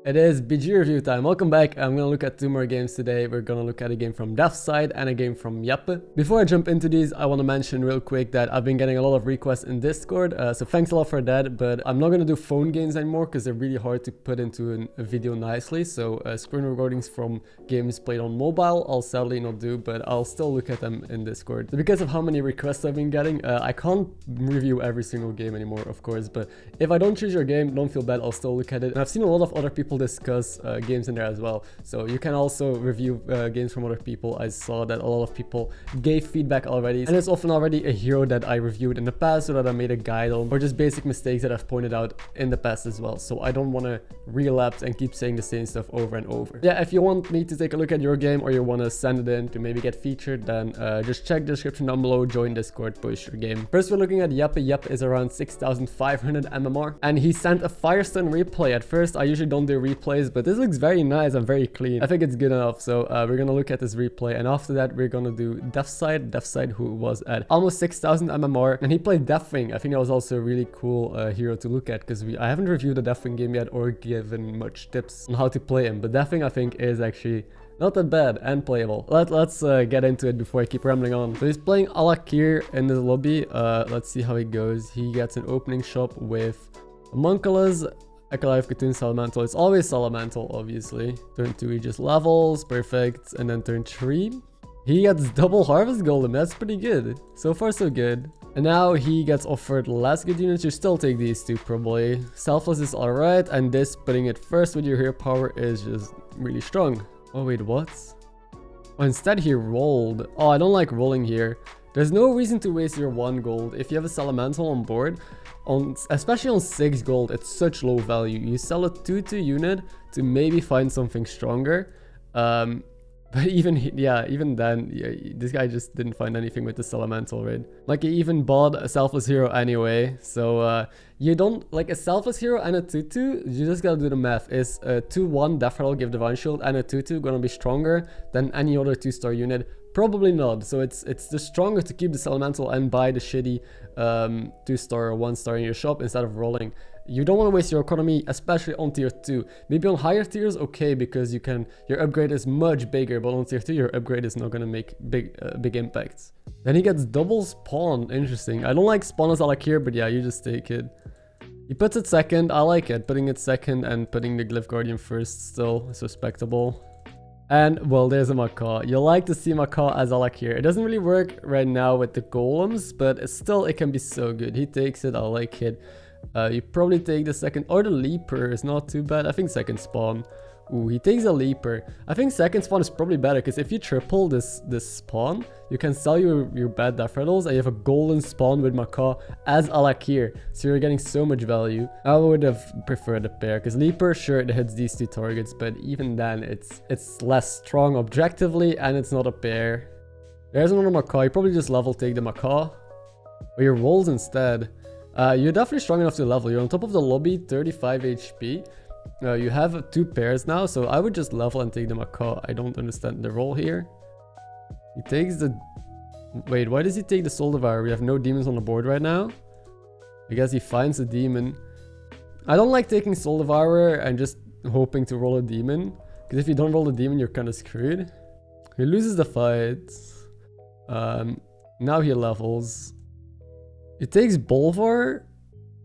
It is BG review time. Welcome back. I'm gonna look at two more games today. We're gonna look at a game from Dev's side and a game from Jeppe. Before I jump into these, I want to mention real quick that I've been getting a lot of requests in Discord, so thanks a lot for that. But I'm not gonna do phone games anymore because they're really hard to put into a video nicely. So screen recordings from games played on mobile, I'll sadly not do, but I'll still look at them in Discord. So because of how many requests I've been getting, I can't review every single game anymore, of course. But if I don't choose your game, don't feel bad. I'll still look at it. And I've seen a lot of other people discuss games in there as well, so you can also review games from other people. I saw that a lot of people gave feedback already, and it's often already a hero that I reviewed in the past or that I made a guide on, or just basic mistakes that I've pointed out in the past as well. So I don't want to relapse and keep saying the same stuff over and over. Yeah, if you want me to take a look at your game or you want to send it in to maybe get featured, then just check the description down below, join Discord, push your game. First, we're looking at Jeppe. Jeppe is around 6,500 MMR, and he sent a Hearthstone replay. At first, I usually don't do replays, but this looks very nice and very clean. I think it's good enough. So we're gonna look at this replay, and after that we're gonna do Dev's side, who was at almost 6,000 MMR, and he played Deathwing. I think that was also a really cool hero to look at, because I haven't reviewed the Deathwing game yet or given much tips on how to play him, but Deathwing I think is actually not that bad and playable. Let's get into it before I keep rambling on. So he's playing Alakir in the lobby. Let's see how it goes. He gets an opening shop with Homunculus, Ecolife, Cocoon, Salamental. It's always Salamental, obviously. Turn 2 he just levels, perfect. And then turn 3 he gets double Harvest Golem. That's pretty good. So far so good. And now he gets offered less good units. You still take these two probably. Selfless is alright, and this putting it first with your hero power is just really strong. Oh wait, what? Oh, instead he rolled. Oh, I don't like rolling here. There's no reason to waste your 1 gold. If you have a Salamental on board, especially on 6 gold, it's such low value. You sell a 2/2 unit to maybe find something stronger. But even then, yeah, this guy just didn't find anything with the Salamental, right? Like, he even bought a Selfless hero anyway. So you don't like a Selfless hero and a 2/2. You just gotta do the math. Is a 2/1 Death Rattle give Divine Shield and a 2/2 gonna be stronger than any other 2-star unit? Probably not. So it's just stronger to keep the Salamental and buy the shitty 2-star or 1-star in your shop instead of rolling. You don't want to waste your economy, especially on tier 2. Maybe on higher tiers, okay, because your upgrade is much bigger, but on tier 2 your upgrade is not gonna make big impacts. Then he gets double spawn. Interesting. I don't like spawn as Alakir, but yeah, you just take it. He puts it second. I like it. Putting it second and putting the Glyph Guardian first still is respectable. And, well, there's a macaw. You like to see macaw as Alakir. It doesn't really work right now with the golems, but still it can be so good. He takes it. I like it. You probably take the second, or the leaper is not too bad. I think second spawn. Ooh, he takes a leaper. I think second spawn is probably better, because if you triple this spawn, you can sell your bad Death Rattles, and you have a golden spawn with macaw as Alakir. So you're getting so much value. I would have preferred a pair, because leaper, sure, it hits these 2 targets, but even then, it's less strong objectively, and it's not a pair. There's another macaw. You probably just level take the macaw, or your rolls instead. You're definitely strong enough to level. You're on top of the lobby, 35 HP. You have 2 pairs now, so I would just level and take the macaw. I don't understand the roll here. He takes the... Wait, why does he take the Soul Devourer? We have no demons on the board right now. I guess he finds a demon. I don't like taking Soul Devourer and just hoping to roll a demon, because if you don't roll a demon, you're kind of screwed. He loses the fight. Now he levels. He takes Bolvar.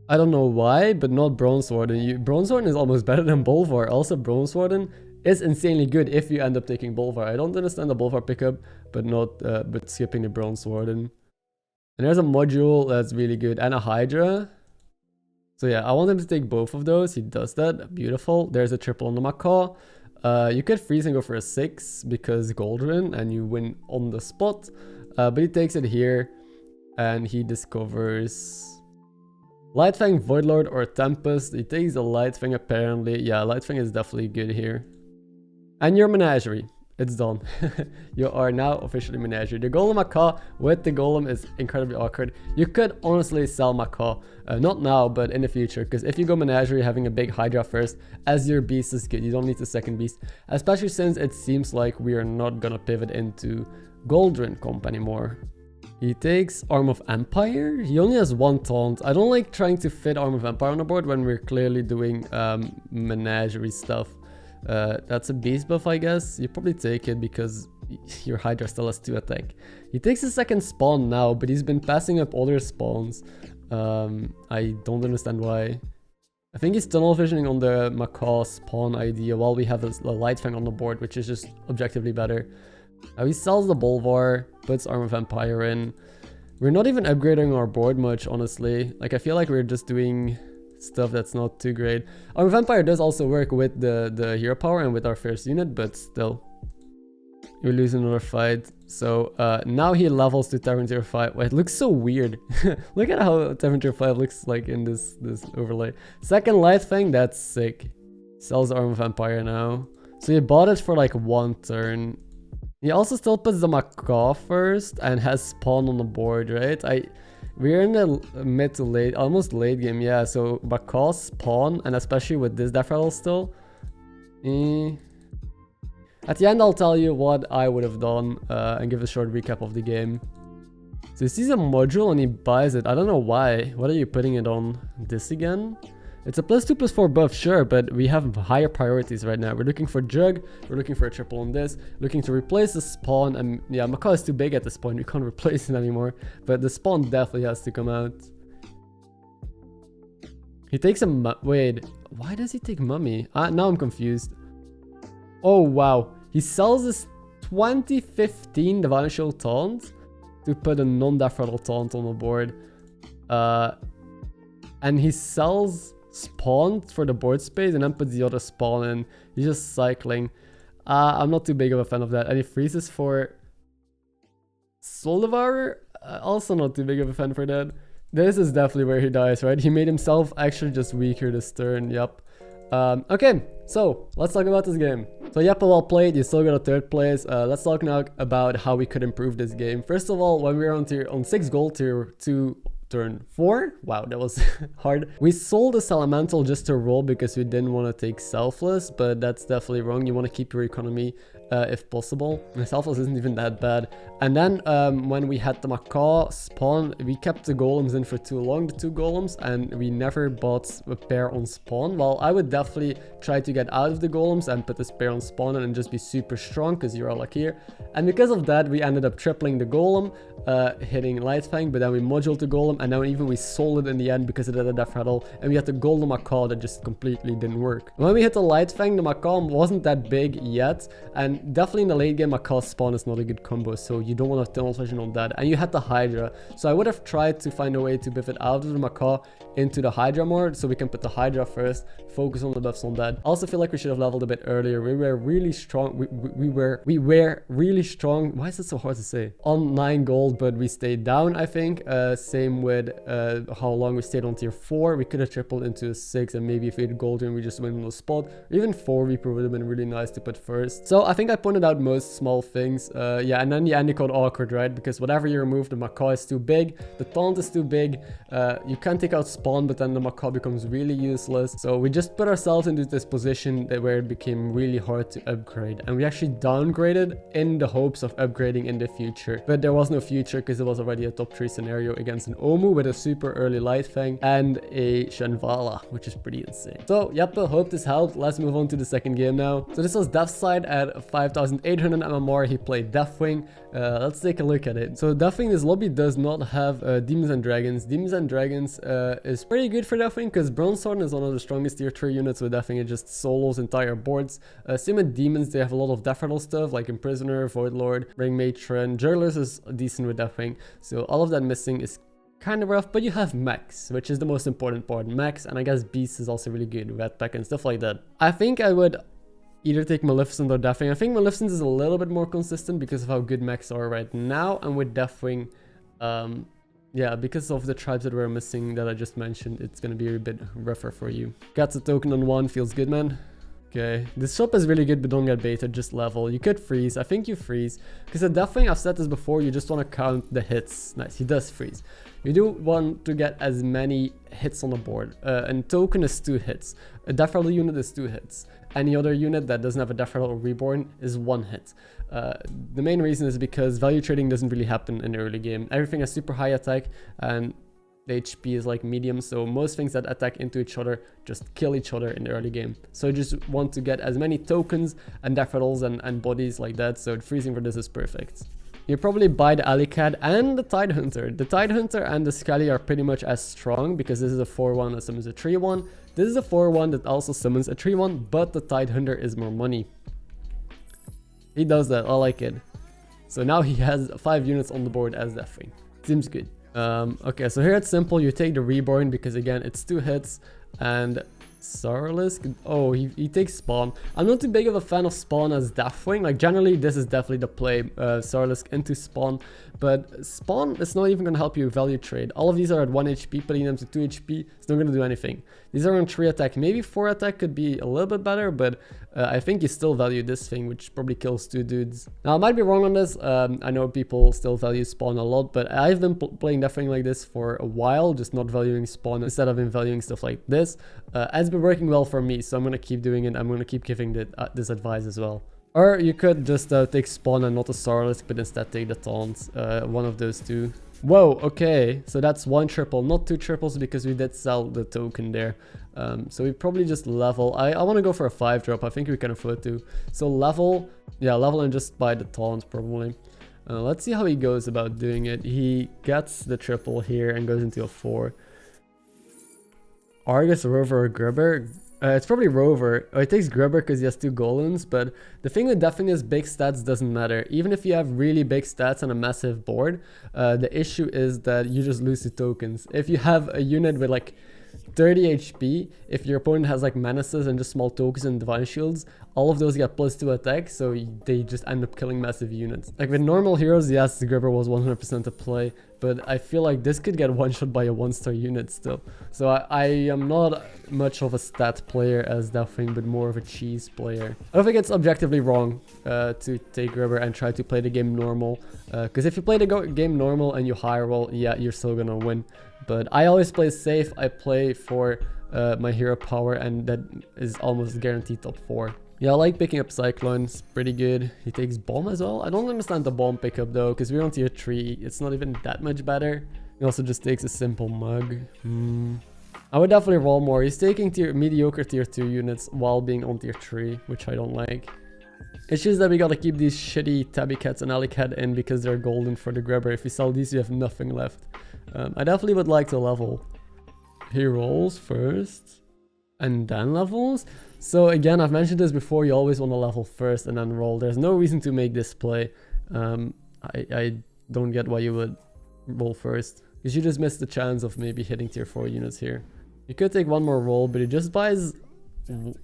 I don't know why, but not Bronzewarden. Bronzewarden is almost better than Bolvar. Also, Bronzewarden is insanely good if you end up taking Bolvar. I don't understand the Bolvar pickup, but skipping the Bronzewarden. And there's a module that's really good, and a Hydra. So yeah, I want him to take both of those. He does that. Beautiful. There's a triple on the macaw. You could freeze and go for a 6 because Goldrin, and you win on the spot. But he takes it here. And he discovers Lightfang, Voidlord, or Tempest. He takes the Lightfang apparently. Yeah, Lightfang is definitely good here. And your Menagerie. It's done. You are now officially Menagerie. The Golem Macaw with the Golem is incredibly awkward. You could honestly sell Macaw. Not now, but in the future. Because if you go Menagerie, having a big Hydra first as your beast is good. You don't need the second beast. Especially since it seems like we are not gonna pivot into Goldrin comp anymore. He takes Arm of Empire. He only has 1 taunt. I don't like trying to fit Arm of Empire on the board when we're clearly doing menagerie stuff. That's a beast buff, I guess. You probably take it because your Hydra still has 2 attack. He takes his second spawn now, but he's been passing up other spawns. I don't understand why. I think he's tunnel visioning on the macaw spawn idea while we have a Lightfang on the board, which is just objectively better. He sells the Bolvar, puts Arm of Empire in. We're not even upgrading our board much, honestly. Like, I feel like we're just doing stuff that's not too great. Arm of Empire does also work with the hero power and with our first unit, but still. We lose another fight. So now he levels to Tavern Tier 5. Wait, it looks so weird. Look at how Tavern Tier 5 looks like in this overlay. Second Lightfang, that's sick. Sells Arm of Empire now. So he bought it for like 1 turn. He also still puts the macaw first and has spawn on the board, right? We're in the mid to late, almost late game, yeah. So macaw spawn, and especially with this death rattle still. At the end, I'll tell you what I would have done and give a short recap of the game. So he sees a module and he buys it. I don't know why. What are you putting it on? This again? It's a +2/+4 buff, sure, but we have higher priorities right now. We're looking for Jug, we're looking for a triple on this, looking to replace the spawn, and yeah, macaw is too big at this point, we can't replace it anymore, but the spawn definitely has to come out. He takes a wait, why does he take mummy? Now I'm confused. Oh wow, he sells this 2015 Divine Shield taunt to put a non-death rattle taunt on the board. And he sells spawn for the board space and then puts the other spawn in. He's just cycling. I'm not too big of a fan of that. And he freezes for Soul Devourer. Also not too big of a fan for that. This is definitely where he dies, right? He made himself actually just weaker this turn. Yep. Okay, so let's talk about this game. So Yeppe, well played, you still got a 3rd place. Let's talk now about how we could improve this game. First of all, when we were on 6 gold tier 2 turn 4, wow, that was hard. We sold this elemental just to roll because we didn't want to take selfless, but that's definitely wrong. You want to keep your economy if possible. And selfless isn't even that bad. And then when we had the macaw spawn, we kept the golems in for too long, the 2 golems, and we never bought a pair on spawn. Well, I would definitely try to get out of the golems and put this pair on spawn and just be super strong because you're all like here. And because of that, we ended up tripling the golem, hitting Lightfang, but then we moduled the golem, and then even we sold it in the end because it had a death rattle, and we had the golden macaw that just completely didn't work. When we hit the Lightfang, the macaw wasn't that big yet, and definitely in the late game, macaw spawn is not a good combo, so you don't want to tunnel vision on that. And you had the Hydra, so I would have tried to find a way to pivot out of the macaw into the Hydra more, so we can put the Hydra first, focus on the buffs on that. I also feel like we should have leveled a bit earlier. We were really strong. We were really strong. Why is it so hard to say? On 9 gold, but we stayed down, I think. Same with how long we stayed on tier 4. We could have tripled into a 6, and maybe if we had gold and we just win on the spot. Or even 4 Reaper would have been really nice to put first. So I think I pointed out most small things. Yeah, and then the end got awkward, right? Because whatever you remove, the macaw is too big, the taunt is too big. You can't take out spawn, but then the macaw becomes really useless. So we just put ourselves into this position where it became really hard to upgrade, and we actually downgraded in the hopes of upgrading in the future, but there was no future because it was already a top 3 scenario against an Omu with a super early Lightfang and a Shanvala, which is pretty insane. So Yeppe, hope this helped. Let's move on to the second game now. So this was Death's side at 5,800 MMR. He played Deathwing. Let's take a look at it. So Deathwing, this lobby does not have Demons and Dragons. Demons and Dragons is pretty good for Deathwing because Bronzethorn is one of the strongest tier 3 units with Deathwing. It just solos entire boards. Same with Demons, they have a lot of death rattle stuff like Imprisoner, Voidlord, Ring Matron. Jugglers is decent with Deathwing. So all of that missing is kind of rough, but you have mechs, which is the most important part. Mechs, and I guess Beast is also really good, Red Pack and stuff like that. I think I would either take Maleficent or Deathwing. I think Maleficent is a little bit more consistent because of how good mechs are right now, and with Deathwing, yeah, because of the tribes that we're missing that I just mentioned, it's gonna be a bit rougher for you. Got a token on 1, feels good, man. Okay, this shop is really good, but don't get baited, just level. You could freeze. I think you freeze. Because the Deathwing, I've said this before, you just want to count the hits. Nice, he does freeze. You do want to get as many hits on the board. And token is 2 hits. A Death Rattle unit is 2 hits. any other unit that doesn't have a Death Rattle or Reborn is 1 hit. The main reason is because value trading doesn't really happen in the early game. Everything has super high attack and the HP is like medium, so most things that attack into each other just kill each other in the early game. So you just want to get as many tokens and Death Rattles and bodies like that, so freezing for this is perfect. You probably buy the Alley Cat and the Tidehunter. The Tidehunter and the Skelly are pretty much as strong because this is a 4-1 that summons a 3-1. This is a 4-1 that also summons a 3-1, but the Tidehunter is more money. He does that, I like it. So now he has 5 units on the board as Deathwing. Seems good. Okay, so here it's simple. You take the Reborn because again it's 2 hits, and Sarlisk, oh, he takes Spawn. I'm not too big of a fan of Spawn as Deathwing. Like generally this is definitely the play, Sarlisk into Spawn, but Spawn is not even going to help you value trade. All of these are at 1 HP, putting them to 2 HP, it's not going to do anything. These are on 3 attack, maybe 4 attack could be a little bit better, but I think you still value this thing, which probably kills 2 dudes. Now I might be wrong on this, I know people still value Spawn a lot, but I've been playing Deathwing like this for a while, just not valuing Spawn instead of valuing stuff like this. It's been working well for me, so I'm going to keep doing it. I'm going to keep giving this advice as well. Or you could just take Spawn and not a Sarlisk, but instead take the Taunt, one of those two. Whoa, okay, so that's 1 triple, not 2 triples because we did sell the token there. So we probably just level. I want to go for a 5-drop, I think we can afford to. So level, yeah, level and just buy the Taunt probably. Let's see how he goes about doing it. He gets the triple here and goes into a 4. Argus, Rover, or Grubber? It's probably Rover. Oh, it takes Grubber because he has 2 golems, but the thing with Deathwing is big stats doesn't matter. Even if you have really big stats on a massive board, the issue is that you just lose the tokens. If you have a unit with like 30 HP, if your opponent has like menaces and just small tokens and divine shields, all of those get +2 attack, so they just end up killing massive units. Like with normal heroes, yes, the Grubber was 100% a play, but I feel like this could get one-shot by a 1-star unit still. So I am not much of a stat player as Deathwing, but more of a cheese player. I don't think it's objectively wrong to take Grubber and try to play the game normal, because if you play the game normal and you high roll, yeah, you're still gonna win. But I always play safe. I play for my hero power, and that is almost guaranteed top 4. Yeah, I like picking up Cyclone, it's pretty good. He takes Bomb as well. I don't understand the Bomb pickup though, because we're on tier 3. It's not even that much better. He also just takes a simple Mug. I would definitely roll more. He's taking mediocre tier 2 units while being on tier 3, which I don't like. It's just that we gotta keep these shitty Tabby Cats and Alley Cat in because they're golden for the Grubber. If you sell these, you have nothing left. I definitely would like to level. He rolls first and then levels. So again, I've mentioned this before, you always want to level first and then roll. There's no reason to make this play. I don't get why you would roll first, because you just missed the chance of maybe hitting tier 4 units here. You could take 1 more roll, but he just buys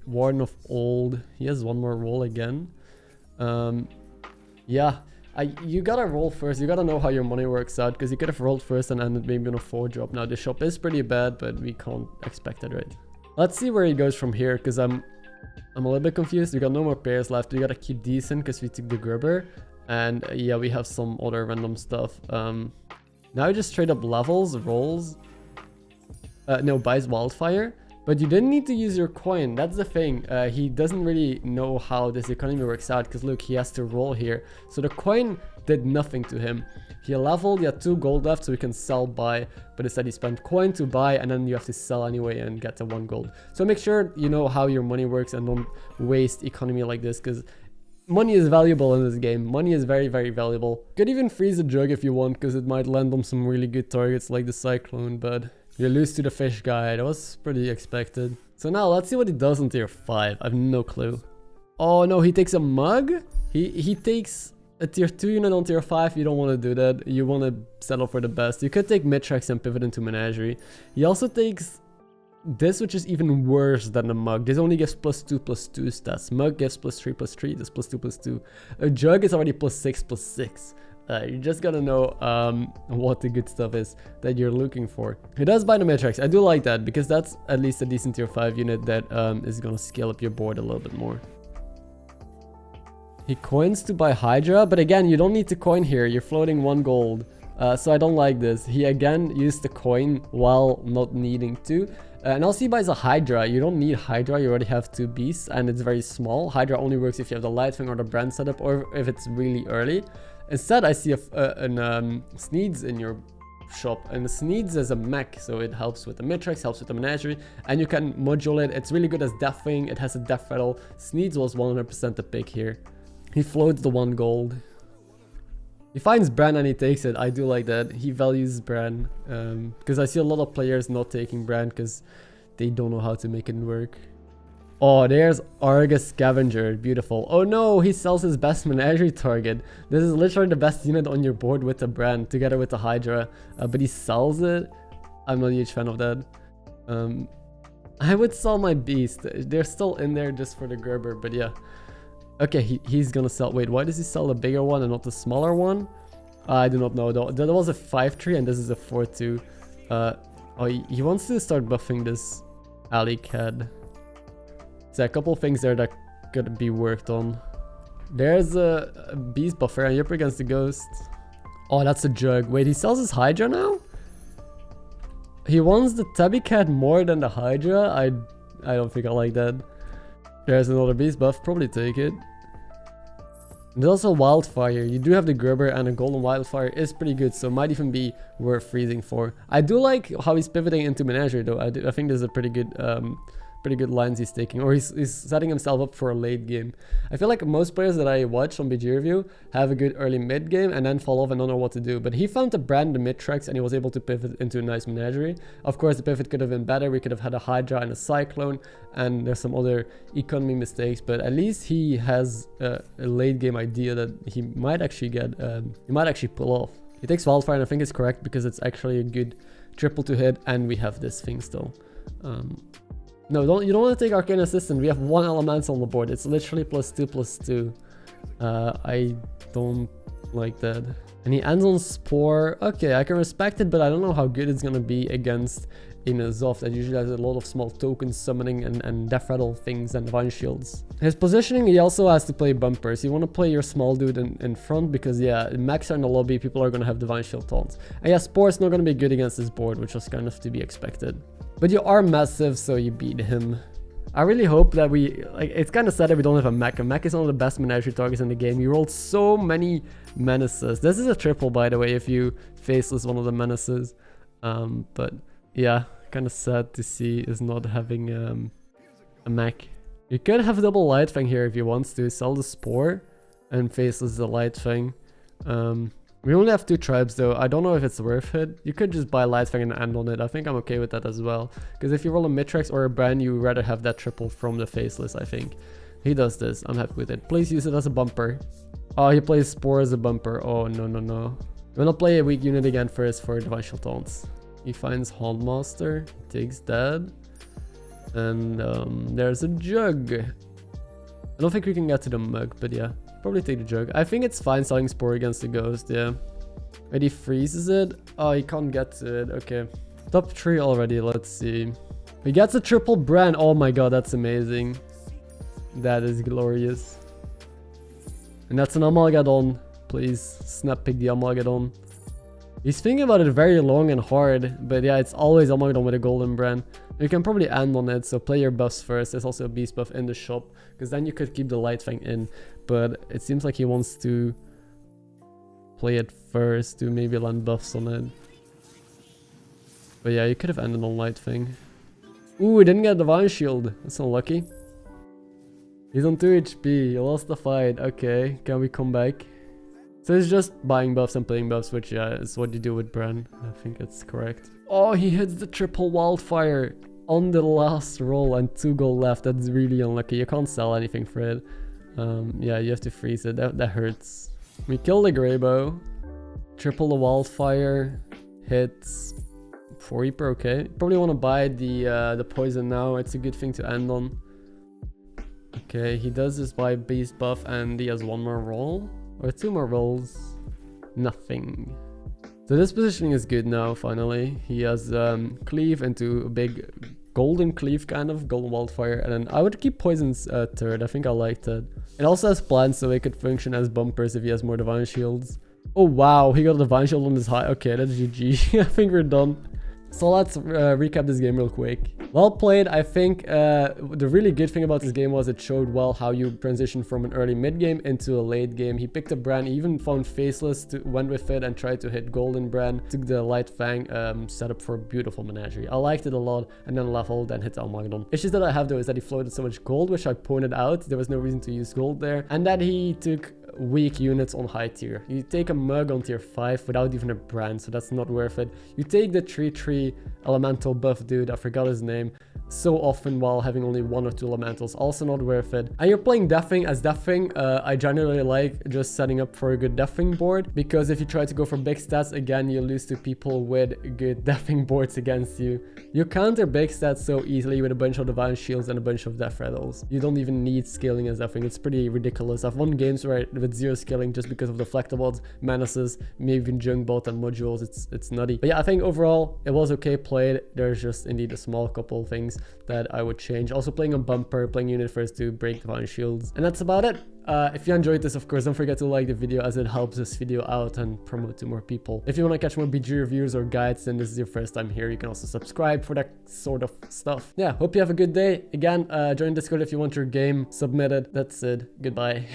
Warden of Old. He has 1 more roll again. Yeah, you gotta roll first. You gotta know how your money works out, because you could have rolled first and ended maybe on a 4-drop. Now the shop is pretty bad, but we can't expect it, right? Let's see where he goes from here, because I'm a little bit confused. We got no more pairs left. We gotta keep decent because we took the Grubber, and yeah, we have some other random stuff. Now he just straight up levels, rolls. No, buys Wildfire. But you didn't need to use your coin. That's the thing. He doesn't really know how this economy works out, because look, he has to roll here. So the coin did nothing to him. He leveled, he had 2 gold left, so he can sell, buy, but instead he spent coin to buy, and then you have to sell anyway and get the 1 gold. So make sure you know how your money works and don't waste economy like this, because money is valuable in this game. Money is very, very valuable. You could even freeze a jug if you want, because it might land on some really good targets like the Cyclone, but you lose to the fish guy. That was pretty expected. So now let's see what he does on tier 5. I have no clue. Oh no, he takes a Mug? He takes a tier 2 unit on tier 5. You don't want to do that. You want to settle for the best. You could take Mitrax and pivot into Menagerie. He also takes this, which is even worse than the Mug. This only gives +2/+2 stats. Mug gives +3/+3. This +2/+2. A Jug is already +6/+6. You just gotta know what the good stuff is that you're looking for. He does buy the Mitrax. I do like that, because that's at least a decent tier 5 unit that is gonna scale up your board a little bit more. He coins to buy Hydra, but again, you don't need to coin here. You're floating 1 gold. So I don't like this. He again used the coin while not needing to. And also he buys a Hydra. You don't need Hydra, you already have 2 beasts and it's very small. Hydra only works if you have the Lightwing or the brand setup or if it's really early. Instead I see an Sneeds in your shop, and the Sneeds is a mech, so it helps with the Mitrax, helps with the Menagerie, and you can modulate. It's really good as Deathwing, it has a Death Rattle. Sneeds was 100% the pick here. He floats the 1 gold. He finds Bran and he takes it. I do like that. He values Bran, because I see a lot of players not taking Bran because they don't know how to make it work. Oh, there's Argus Scavenger. Beautiful. Oh no, he sells his best Menagerie target. This is literally the best unit on your board with the brand, together with the Hydra. But he sells it. I'm not a huge fan of that. I would sell my beast. They're still in there just for the Gerber, but yeah. Okay, he's gonna sell. Wait, why does he sell the bigger one and not the smaller one? I do not know. That was a 5-3 and this is a 4-2. Oh, he wants to start buffing this alley cat. So a couple things there that could be worked on. There's a beast buffer and you're up against the ghost. Oh, that's a jug. Wait, he sells his Hydra now? He wants the Tabby Cat more than the Hydra? I don't think I like that. There's another beast buff, probably take it. There's also Wildfire. You do have the Gerber and a Golden Wildfire is pretty good, so might even be worth freezing for. I do like how he's pivoting into Menagerie though. I think there's a pretty good lines he's taking, or he's setting himself up for a late game. I feel like most players that I watch on BG Review have a good early mid game and then fall off and don't know what to do. But he found the brand, the mid tracks, and he was able to pivot into a nice Menagerie. Of course, the pivot could have been better. We could have had a Hydra and a Cyclone, and there's some other economy mistakes. But at least he has a late game idea that he might actually get. He might actually pull off. He takes Wildfire, and I think it's correct because it's actually a good triple to hit, and we have this thing still. No, you don't want to take Arcane Assistant. We have 1 Elemental on the board. It's literally +2/+2. I don't like that. And he ends on Spore. Okay, I can respect it, but I don't know how good it's gonna be against in a Zoth that usually has a lot of small tokens, summoning and Death Rattle things and Divine Shields. His positioning, he also has to play bumpers. You want to play your small dude in front because yeah, Max are in the lobby, people are gonna have Divine Shield taunts. And yeah, Spore is not gonna be good against this board, which was kind of to be expected. But you are massive, so you beat him. I really hope that it's kind of sad that we don't have a mech. A mech is one of the best Menagerie targets in the game. You rolled so many menaces. This is a triple, by the way, if you faceless one of the menaces. But yeah, kind of sad to see is not having a mech. You could have double Lightfang here if you want to. Sell the Spore and faceless the Lightfang. We only have 2 tribes though. I don't know if it's worth it. You could just buy Lightfang and end on it. I think I'm okay with that as well. Because if you roll a Mitrax or a Brand, you would rather have that triple from the faceless, I think. He does this. I'm happy with it. Please use it as a bumper. Oh, he plays Spore as a bumper. Oh, no. I'm gonna play a weak unit again first for Divine Shield taunts. He finds Hauntmaster. Takes that. And there's a jug. I don't think we can get to the mug, but yeah. Probably take the jug. I think it's fine selling Spore against the ghost, yeah. Wait, he freezes it? Oh, he can't get to it. Okay. Top 3 already, let's see. He gets a triple brand. Oh my god, that's amazing. That is glorious. And that's an Amalgadon. Please, snap pick the Amalgadon. He's thinking about it very long and hard, but yeah, it's always Amalgadon with a golden brand. You can probably end on it, so play your buffs first. There's also a beast buff in the shop, because then you could keep the Lightfang in. But it seems like he wants to play it first to maybe land buffs on it. But yeah, you could have ended on Lightfang. Ooh, he didn't get a Divine Shield. That's unlucky. He's on 2 HP. He lost the fight. Okay, can we come back? So it's just buying buffs and playing buffs, which yeah, is what you do with Bran. I think it's correct. Oh, he hits the triple Wildfire on the last roll and 2 gold left. That's really unlucky. You can't sell anything for it. Yeah, you have to freeze it. That hurts. We kill the Greybow. Triple the Wildfire. Hits. 4 Reaper, okay. Probably want to buy the poison now. It's a good thing to end on. Okay, he does this by beast buff and he has 1 more roll. Or 2 more rolls. Nothing. So this positioning is good now, finally. He has cleave into a big golden cleave, kind of golden Wildfire, and then I would keep poisons third. I think I like that. It also has plants, so it could function as bumpers if he has more Divine Shields. Oh wow, he got a Divine Shield on his high. Okay, that's GG. I think we're done. So let's recap this game real quick. Well played. I think the really good thing about this game was it showed well how you transition from an early mid game into a late game. He picked a brand, he even found Faceless, went with it and tried to hit Golden brand, took the Light Fang setup for a beautiful menagerie. I liked it a lot, and then leveled and hit Armageddon. Issues that I have though is that he floated so much gold, which I pointed out. There was no reason to use gold there, and that he took weak units on high tier. You take a mug on tier 5 without even a brand, so that's not worth it. You take the 3/3 elemental buff dude, I forgot his name, so often while having only 1 or 2 elementals, also not worth it. And you're playing Deathwing. As Deathwing, I generally like just setting up for a good Deathwing board, because if you try to go for big stats, again, you lose to people with good Deathwing boards against you. You counter big stats so easily with a bunch of Divine Shields and a bunch of Death Rattles. You don't even need scaling as Deathwing. It's pretty ridiculous. I've won games where with 0 scaling just because of Deflectables, Menaces, maybe even Junk Bolt and modules. It's nutty. But yeah, I think overall it was okay played. There's just indeed a small couple things that I would change. Also playing on bumper, playing unit first to break Divine Shields. And that's about it. If you enjoyed this, of course, don't forget to like the video as it helps this video out and promote to more people. If you want to catch more BG reviews or guides and this is your first time here, you can also subscribe for that sort of stuff. Yeah, hope you have a good day. Again, join Discord if you want your game submitted. That's it. Goodbye.